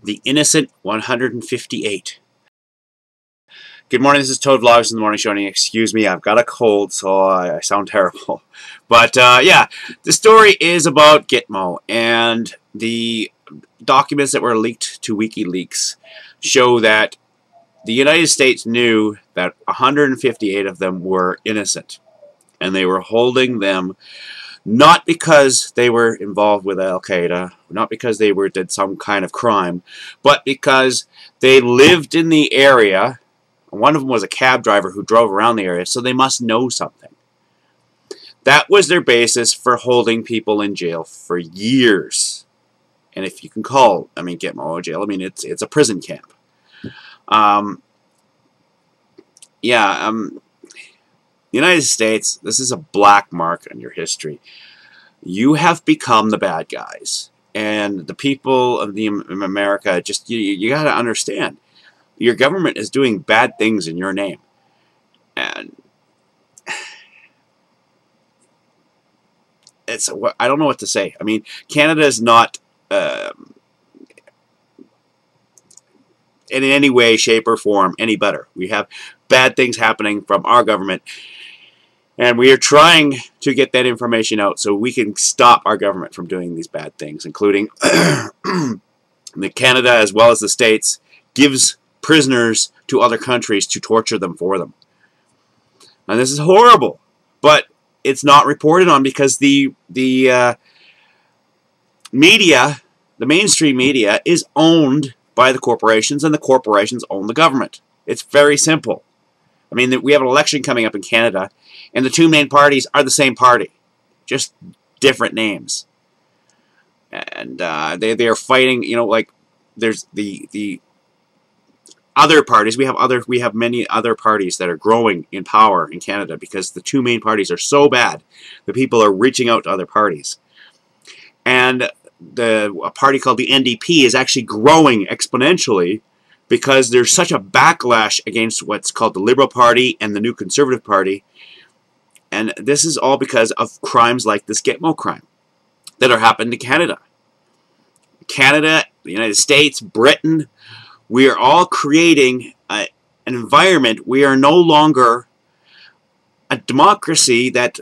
The Innocent 158. Good morning, this is Toad Vlogs in the Morning Show, and excuse me, I've got a cold, so I sound terrible. But yeah, the story is about Gitmo, and the documents that were leaked to WikiLeaks show that the United States knew that 158 of them were innocent, and they were holding them not because they were involved with Al-Qaeda, not because they did some kind of crime, but because they lived in the area. One of them was a cab driver who drove around the area, so they must know something. That was their basis for holding people in jail for years. And if you can call, Gitmo a jail, it's a prison camp. The United States, this is a black mark on your history. You have become the bad guys. And the people of America, just, you got to understand, your government is doing bad things in your name. And I don't know what to say. Canada is not in any way, shape, or form any better. We have bad things happening from our government, and we are trying to get that information out so we can stop our government from doing these bad things, including the Canada, as well as the States, gives prisoners to other countries to torture them for them. And this is horrible, but it's not reported on because the media, the mainstream media, is owned by the corporations, and the corporations own the government. It's very simple. We have an election coming up in Canada, and the two main parties are the same party, just different names. And they are fighting. There's the other parties. We have many other parties that are growing in power in Canada because the two main parties are so bad that people are reaching out to other parties. And a party called the NDP is actually growing exponentially because there's such a backlash against what's called the Liberal Party and the New Conservative Party. And this is all because of crimes like this Gitmo crime that are happening to Canada. Canada, the United States, Britain, we are all creating an environment. We are no longer a democracy that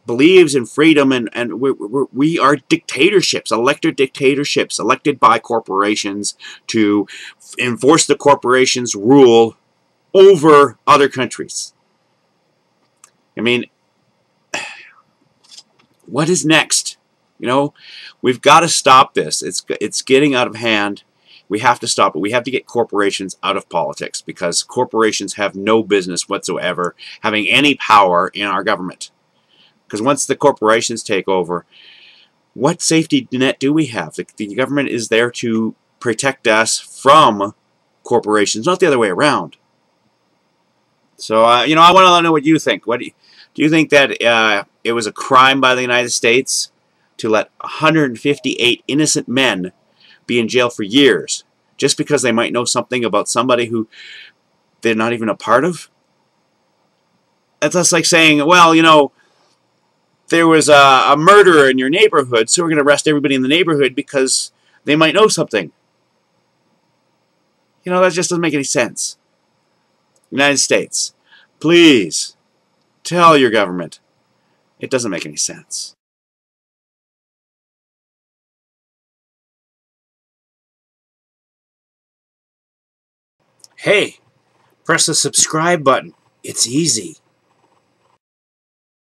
believes in freedom, and we are dictatorships, elected dictatorships, elected by corporations to enforce the corporations' rule over other countries. What is next? We've got to stop this. It's getting out of hand. We have to stop it. We have to get corporations out of politics because corporations have no business whatsoever having any power in our government. Because once the corporations take over, what safety net do we have? The government is there to protect us from corporations, not the other way around. So, I want to know what you think. Do you think that it was a crime by the United States to let 158 innocent men be in jail for years just because they might know something about somebody who they're not even a part of? That's just like saying, well, there was a murderer in your neighborhood, so we're going to arrest everybody in the neighborhood because they might know something. That just doesn't make any sense. United States, please tell your government it doesn't make any sense. Hey, press the subscribe button. It's easy.